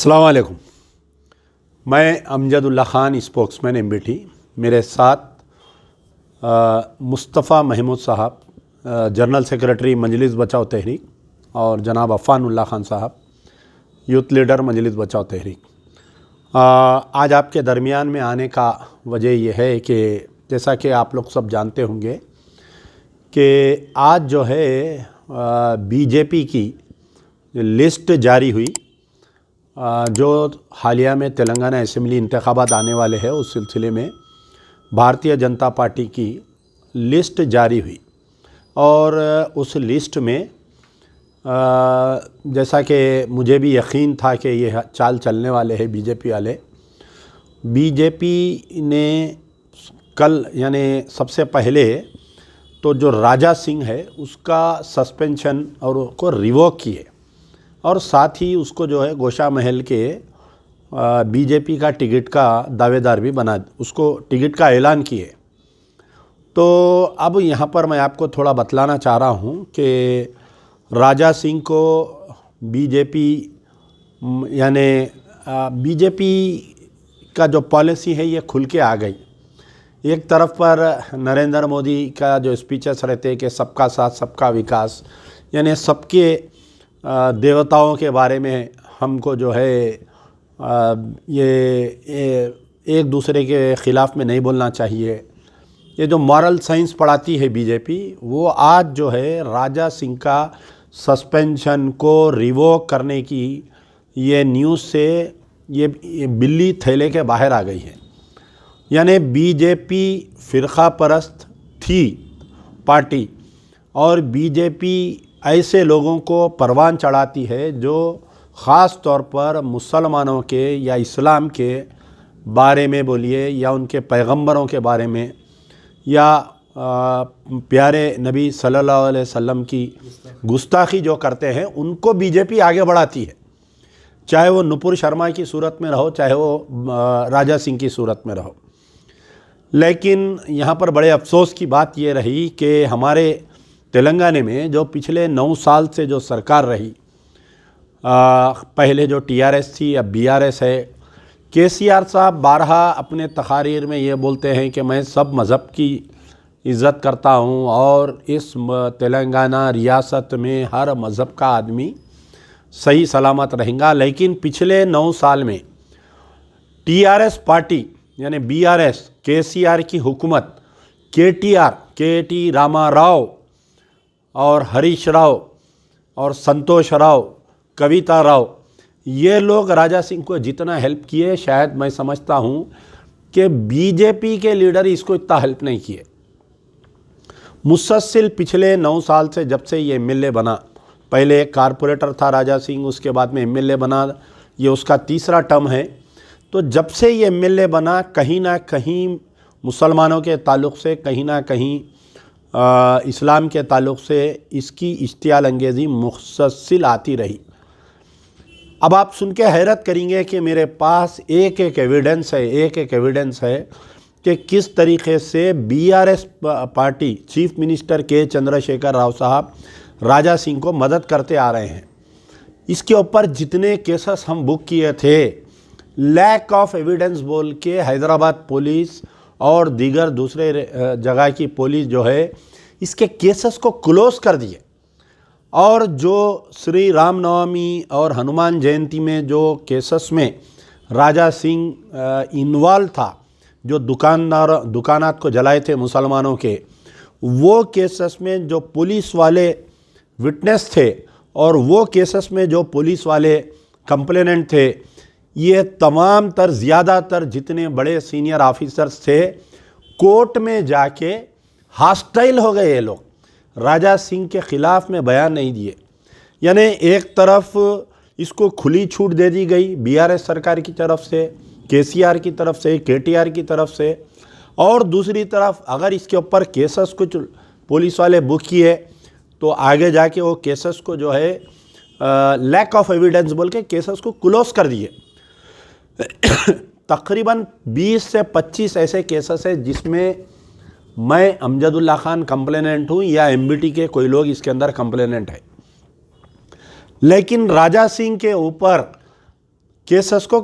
अस्सलाम वालेकुम। मैं अमजदुल्ला ख़ान स्पोक्समैन एमबीटी। मेरे साथ मुस्तफ़ा महमूद साहब जनरल सेक्रेटरी मजलिस बचाओ तहरीक और जनाब अफ़ानुल्लाह ख़ान साहब यूथ लीडर मजलिस बचाओ तहरीक। आज आपके दरमियान में आने का वजह यह है कि जैसा कि आप लोग सब जानते होंगे कि आज जो है बीजेपी की लिस्ट जारी हुई। जो हालिया में तेलंगाना असेंबली इंतखाबात आने वाले हैं उस सिलसिले में भारतीय जनता पार्टी की लिस्ट जारी हुई और उस लिस्ट में जैसा कि मुझे भी यकीन था कि ये चाल चलने वाले हैं बीजेपी वाले। बीजेपी ने कल यानी सबसे पहले तो जो राजा सिंह है उसका सस्पेंशन और उसको रिवोक किए और साथ ही उसको जो है गोशा महल के बीजेपी का टिकट का दावेदार भी बना, उसको टिकट का ऐलान किए। तो अब यहाँ पर मैं आपको थोड़ा बतलाना चाह रहा हूँ कि राजा सिंह को बीजेपी यानी बीजेपी का जो पॉलिसी है ये खुल के आ गई। एक तरफ पर नरेंद्र मोदी का जो स्पीचेस रहते हैं कि सबका साथ सबका विकास, यानी सबके देवताओं के बारे में हमको जो है ये एक दूसरे के ख़िलाफ़ में नहीं बोलना चाहिए। ये जो मॉरल साइंस पढ़ाती है बीजेपी, वो आज जो है राजा सिंह का सस्पेंशन को रिवोक करने की ये न्यूज़ से ये बिल्ली थैले के बाहर आ गई है। यानी बीजेपी फ़िरक़ा परस्त थी पार्टी और बीजेपी ऐसे लोगों को परवान चढ़ाती है जो ख़ास तौर पर मुसलमानों के या इस्लाम के बारे में बोलिए या उनके पैगंबरों के बारे में या प्यारे नबी सल्लल्लाहु अलैहि वसल्लम की गुस्ताखी जो करते हैं उनको बीजेपी आगे बढ़ाती है, चाहे वो नुपुर शर्मा की सूरत में रहो चाहे वो राजा सिंह की सूरत में रहो। लेकिन यहाँ पर बड़े अफसोस की बात ये रही कि हमारे तेलंगाना में जो पिछले 9 साल से जो सरकार रही, पहले जो टीआरएस थी अब बीआरएस है, केसीआर साहब बारहा अपने तकारीर में ये बोलते हैं कि मैं सब मज़हब की इज़्ज़त करता हूँ और इस तेलंगाना रियासत में हर मज़हब का आदमी सही सलामत रहेगा। लेकिन पिछले 9 साल में टीआरएस पार्टी यानी बीआरएस, केसीआर की हुकूमत, के टी रामा राव और हरीश राव और संतोष राव, कविता राव, ये लोग राजा सिंह को जितना हेल्प किए शायद मैं समझता हूँ कि बीजेपी के लीडर इसको इतना हेल्प नहीं किए। मुसलसल पिछले 9 साल से जब से ये एमएलए बना, पहले एक कारपोरेटर था राजा सिंह, उसके बाद में एमएलए बना, ये उसका तीसरा टर्म है। तो जब से ये एमएलए बना कहीं ना कहीं मुसलमानों के ताल्लुक़ से, कहीं ना कहीं इस्लाम के ताल्लुक़ से इसकी इश्तियाल अंगेज़ी मुसलसल आती रही। अब आप सुन के हैरत करेंगे कि मेरे पास एक एविडेंस है कि किस तरीक़े से बीआरएस पार्टी चीफ मिनिस्टर के चंद्रशेखर राव साहब राजा सिंह को मदद करते आ रहे हैं। इसके ऊपर जितने केसेस हम बुक किए थे, लैक ऑफ एविडेंस बोल के हैदराबाद पुलिस और दीगर दूसरे जगह की पुलिस जो है इसके केसेस को क्लोज़ कर दिए। और जो श्री रामनवमी और हनुमान जयंती में जो केसेस में राजा सिंह इन्वॉल्व था, जो दुकानात को जलाए थे मुसलमानों के, वो केसेस में जो पुलिस वाले विटनेस थे और वो केसेस में जो पुलिस वाले कंप्लेनेंट थे, ये तमाम तर ज़्यादातर जितने बड़े सीनियर ऑफिसर्स थे कोर्ट में जाके हॉस्टाइल हो गए। ये लोग राजा सिंह के ख़िलाफ़ में बयान नहीं दिए। यानी एक तरफ इसको खुली छूट दे दी गई बीआरएस सरकार की तरफ से, केसीआर की तरफ से, केटीआर की तरफ से, और दूसरी तरफ अगर इसके ऊपर केसेस कुछ पुलिस वाले बुक किए तो आगे जाके वो केसेस को जो है लैक ऑफ एविडेंस बोल के केसेस को क्लोज कर दिए। तकरीबन 20 से 25 ऐसे केसेस है जिसमें मैं अमजदुल्ला ख़ान कंप्लेनेंट हूँ या एमबीटी के कोई लोग इसके अंदर कंप्लेनेंट है। लेकिन राजा सिंह के ऊपर केसेस को,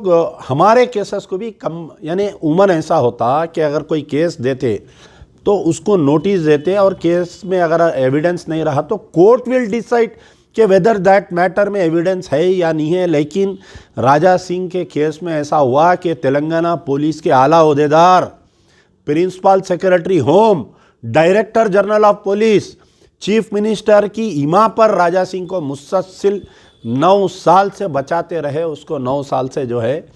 हमारे केसेस को भी कम, यानी उमन ऐसा होता कि अगर कोई केस देते तो उसको नोटिस देते और केस में अगर एविडेंस नहीं रहा तो कोर्ट विल डिसाइड कि वेदर दैट मैटर में एविडेंस है या नहीं है। लेकिन राजा सिंह के केस में ऐसा हुआ कि तेलंगाना पुलिस के आला ओहदेदार, principal secretary home, director general of police, chief minister की इमा पर राजा सिंह को मुसलसल 9 साल से बचाते रहे, उसको 9 साल से जो है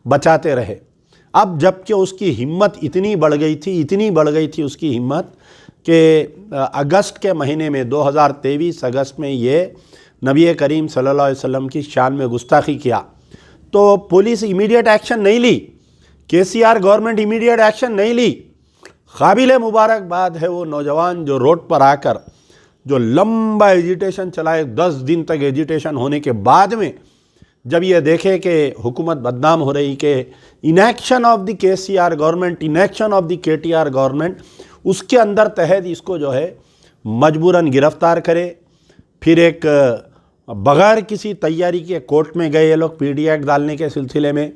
बचाते रहे। अब जबकि उसकी हिम्मत इतनी बढ़ गई थी उसकी हिम्मत कि अगस्त के महीने में 2023 अगस्त में ये नबी करीम सल्लल्लाहु अलैहि वसल्लम की शान में गुस्ताखी किया तो पुलिस इमीडिएट एक्शन नहीं ली, केसीआर गवर्नमेंट इमीडिएट एक्शन नहीं ली। काबिल मुबारकबाद है वो नौजवान जो रोड पर आकर जो लंबा एजिटेशन चलाए, 10 दिन तक एजिटेशन होने के बाद में जब ये देखे कि हुकूमत बदनाम हो रही, कि inaction of the KCR government, inaction of the KTR government, उसके अंदर तहत इसको जो है मजबूरन गिरफ्तार करे। फिर एक बगैर किसी तैयारी के कोर्ट में गए ये लोग पीडी एक्ट डालने के सिलसिले में।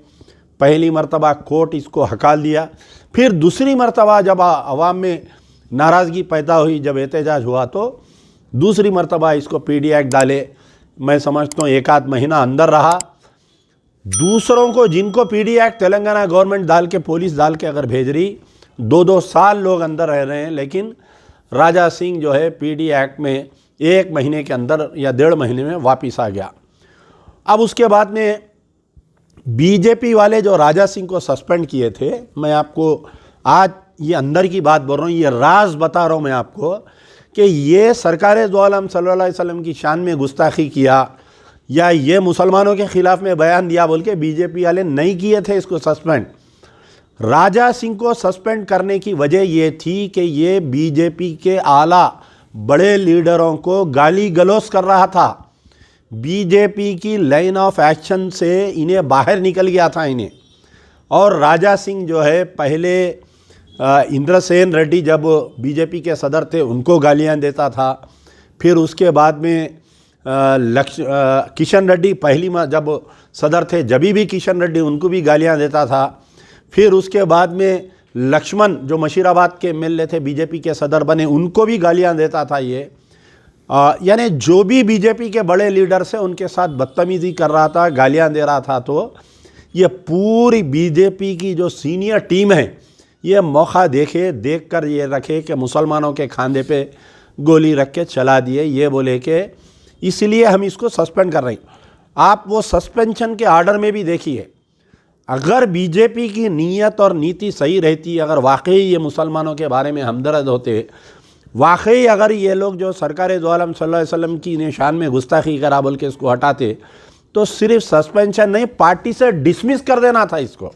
पहली मरतबा कोर्ट इसको हकाल दिया, फिर दूसरी मरतबा जब आवाम में नाराज़गी पैदा हुई, जब एहतजाज हुआ तो दूसरी मरतबा इसको पीडी एक्ट डाले। मैं समझता हूँ 1 आध महीना अंदर रहा। दूसरों को जिनको पीडी एक्ट तेलंगाना गवर्नमेंट डाल के, पुलिस डाल के अगर भेज रही, 2-2 साल लोग अंदर रह रहे हैं। लेकिन राजा सिंह जो है पीडी एक्ट में 1 महीने के अंदर या 1.5 महीने में वापस आ गया। अब उसके बाद में बीजेपी वाले जो राजा सिंह को सस्पेंड किए थे, मैं आपको आज ये अंदर की बात बोल रहा हूँ, ये राज बता रहा हूँ मैं आपको कि ये सरकार दो आलम सल्लल्लाहु अलैहि वसल्लम की शान में गुस्ताखी किया या ये मुसलमानों के ख़िलाफ़ में बयान दिया बोल के बीजेपी वाले नहीं किए थे इसको सस्पेंड। राजा सिंह को सस्पेंड करने की वजह ये थी कि ये बीजेपी के आला बड़े लीडरों को गाली गलौज कर रहा था। बीजेपी की लाइन ऑफ एक्शन से इन्हें बाहर निकल गया था इन्हें। और राजा सिंह जो है पहले इंद्रसेन रेड्डी जब बीजेपी के सदर थे उनको गालियां देता था, फिर उसके बाद में किशन रेड्डी पहली जब सदर थे जब भी किशन रेड्डी उनको भी गालियां देता था। फिर उसके बाद में लक्ष्मण जो मशीराबाद के एमएलए थे बीजेपी के सदर बने, उनको भी गालियां देता था ये। यानी जो भी बीजेपी के बड़े लीडर से उनके साथ बदतमीज़ी कर रहा था, गालियां दे रहा था। तो ये पूरी बीजेपी की जो सीनियर टीम है ये मौका देख कर ये रखे कि मुसलमानों के खांधे पे गोली रख के चला दिए, ये बोले कि इसलिए हम इसको सस्पेंड कर रहे हैं। आप वो सस्पेंशन के आर्डर में भी देखिए, अगर बीजेपी की नीयत और नीति सही रहती, अगर वाकई ये मुसलमानों के बारे में हमदर्द होते, वाकई अगर ये लोग जो सरकार दो आलम सल्लल्लाहु अलैहि वसल्लम की निशान में गुस्ताखी करा बोल के इसको हटाते, तो सिर्फ सस्पेंशन नहीं, पार्टी से डिसमिस कर देना था इसको।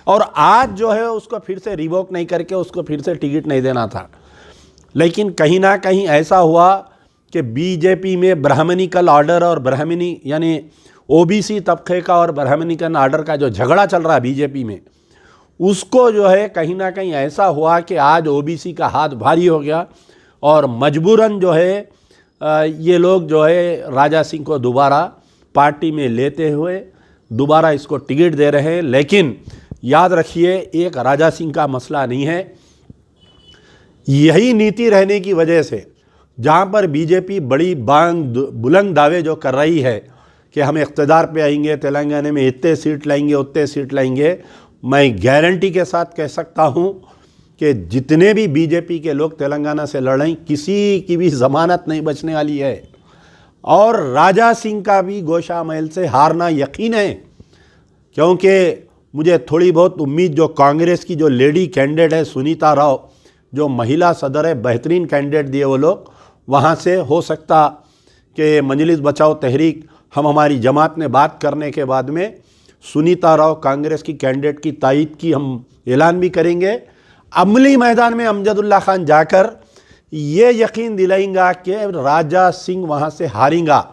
और आज जो है उसको फिर से रिवोक नहीं करके उसको फिर से टिकट नहीं देना था। लेकिन कहीं ना कहीं ऐसा हुआ कि बीजेपी में ब्राह्मणिकल ऑर्डर और ब्राह्मणी यानी ओबीसी तबके का और ब्राह्मणिकल ऑर्डर का जो झगड़ा चल रहा है बीजेपी में, उसको जो है कहीं ना कहीं ऐसा हुआ कि आज ओबीसी का हाथ भारी हो गया और मजबूरन जो है ये लोग जो है राजा सिंह को दोबारा पार्टी में लेते हुए दोबारा इसको टिकट दे रहे हैं। लेकिन याद रखिए, एक राजा सिंह का मसला नहीं है, यही नीति रहने की वजह से जहाँ पर बीजेपी बड़ी बुलंद दावे जो कर रही है कि हम इक़्तिदार पे आएंगे, तेलंगाना में इतने सीट लाएंगे उतने सीट लाएंगे, मैं गारंटी के साथ कह सकता हूँ कि जितने भी बीजेपी के लोग तेलंगाना से लड़ें किसी की भी ज़मानत नहीं बचने वाली है। और राजा सिंह का भी गोशा महल से हारना यकीन है, क्योंकि मुझे थोड़ी बहुत उम्मीद जो कांग्रेस की जो लेडी कैंडिडेट है सुनीता राव, जो महिला सदर है, बेहतरीन कैंडिडेट दिए वो लोग, वहाँ से हो सकता कि मजलिस बचाओ तहरीक, हम हमारी जमात ने बात करने के बाद में सुनीता राव कांग्रेस की कैंडिडेट की तायद की हम ऐलान भी करेंगे। अमली मैदान में अमजदुल्ला खान जाकर ये यकीन दिलाएंगा कि राजा सिंह वहाँ से हारेगा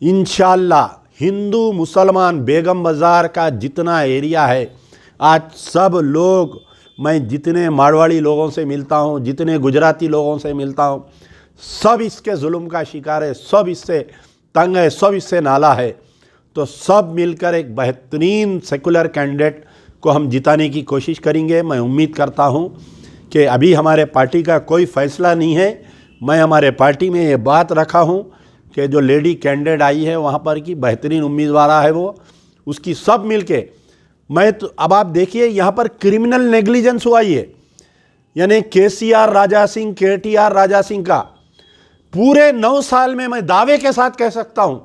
इंशाअल्लाह। हिंदू मुसलमान बेगम बाज़ार का जितना एरिया है, आज सब लोग, मैं जितने मारवाड़ी लोगों से मिलता हूँ, जितने गुजराती लोगों से मिलता हूँ, सब इसके जुल्म का शिकार है, सब इससे तंग है, सब इससे नाला है। तो सब मिलकर एक बेहतरीन सेकुलर कैंडिडेट को हम जिताने की कोशिश करेंगे। मैं उम्मीद करता हूं कि अभी हमारे पार्टी का कोई फ़ैसला नहीं है। मैं हमारे पार्टी में ये बात रखा हूं कि जो लेडी कैंडिडेट आई है वहां पर की बेहतरीन उम्मीदवार है वो, उसकी सब मिलके मैं तो अब आप देखिए यहाँ पर क्रिमिनल नेग्लिजेंस हुआ है, यानी केसीआर राजा सिंह, केटीआर राजा सिंह का पूरे 9 साल में मैं दावे के साथ कह सकता हूं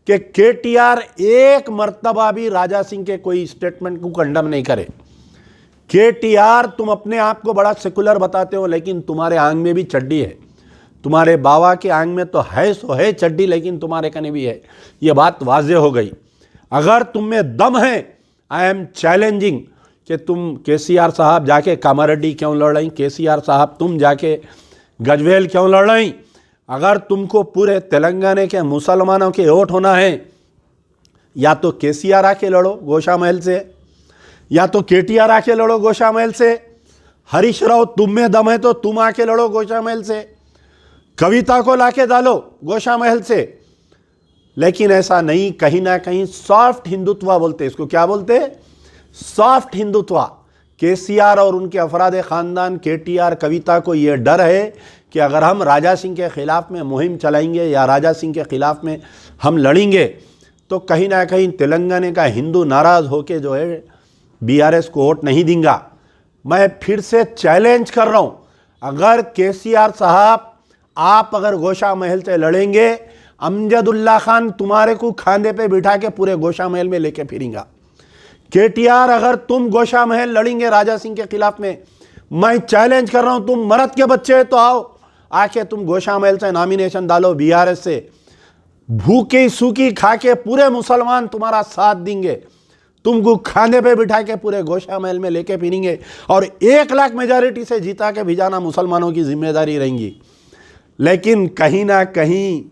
कि केटीआर एक मर्तबा भी राजा सिंह के कोई स्टेटमेंट को कंडम नहीं करे। केटीआर, तुम अपने आप को बड़ा सेकुलर बताते हो, लेकिन तुम्हारे आंग में भी चड्डी है। तुम्हारे बाबा के आंग में तो है सो है चड्डी, लेकिन तुम्हारे कने भी है। ये बात वाज़ेह हो गई। अगर तुम में दम है, आई एम चैलेंजिंग कि तुम केसीआर साहब जाके कामारेड्डी क्यों लड़ रही, केसीआर साहब तुम जाके गजवेल क्यों लड़ रही। अगर तुमको पूरे तेलंगाना के मुसलमानों के वोट होना है, या तो केसीआर आके लड़ो गोशा महल से, या तो केटीआर आके लड़ो गोशा महल से। हरीश राव तुम में दम है तो तुम आके लड़ो गोशा महल से, कविता को लाके डालो गोशा महल से। लेकिन ऐसा नहीं, कहीं ना कहीं सॉफ्ट हिंदुत्व बोलते, इसको क्या बोलते, सॉफ्ट हिंदुत्व। केसीआर और उनके अफराद ख़ानदान, केटीआर, कविता को ये डर है कि अगर हम राजा सिंह के ख़िलाफ़ में मुहिम चलाएंगे या राजा सिंह के ख़िलाफ़ में हम लड़ेंगे तो कहीं ना कहीं तेलंगाना का हिंदू नाराज़ होके जो है बीआरएस को वोट नहीं देंगे। मैं फिर से चैलेंज कर रहा हूँ, अगर केसीआर साहब आप अगर गोशा महल से लड़ेंगे, अमजदुल्ला खान तुम्हारे को खांदे पे बिठा के पूरे गोशा महल में लेके फिरेंगे। केटीआर अगर तुम गोशा महल लड़ेंगे राजा सिंह के खिलाफ में, मैं चैलेंज कर रहा हूं, तुम मर्द के बच्चे तो आओ, आके तुम गोशा महल से नॉमिनेशन डालो बीआरएस से। भूखी सूखी खा के पूरे मुसलमान तुम्हारा साथ देंगे, तुमको खाने पे बिठा के पूरे गोशा महल में लेके फिरेंगे और 1 लाख मेजॉरिटी से जीता के भिजाना मुसलमानों की जिम्मेदारी रहेंगी। लेकिन कहीं ना कहीं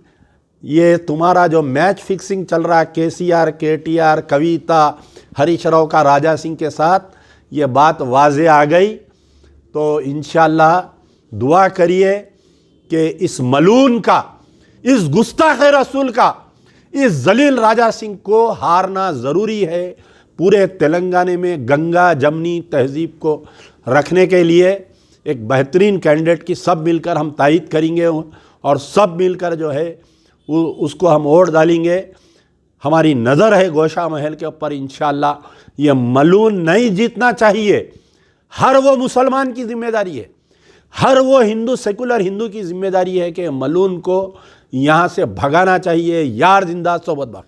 ये तुम्हारा जो मैच फिक्सिंग चल रहा है केसीआर, केटीआर, कविता, हरीश राव का राजा सिंह के साथ, ये बात वाज़े आ गई। तो इंशाअल्लाह दुआ करिए कि इस मलून का, इस गुस्ताख रसूल का, इस जलील राजा सिंह को हारना ज़रूरी है। पूरे तेलंगाना में गंगा जमनी तहजीब को रखने के लिए एक बेहतरीन कैंडिडेट की सब मिलकर हम तायद करेंगे और सब मिलकर जो है उसको हम वोट डालेंगे। हमारी नज़र है गोशा महल के ऊपर। इंशाअल्लाह ये मलून नहीं जीतना चाहिए। हर वो मुसलमान की जिम्मेदारी है, हर वो हिंदू, सेकुलर हिंदू की जिम्मेदारी है कि मलून को यहाँ से भगाना चाहिए। यार जिंदा सोबत बाग।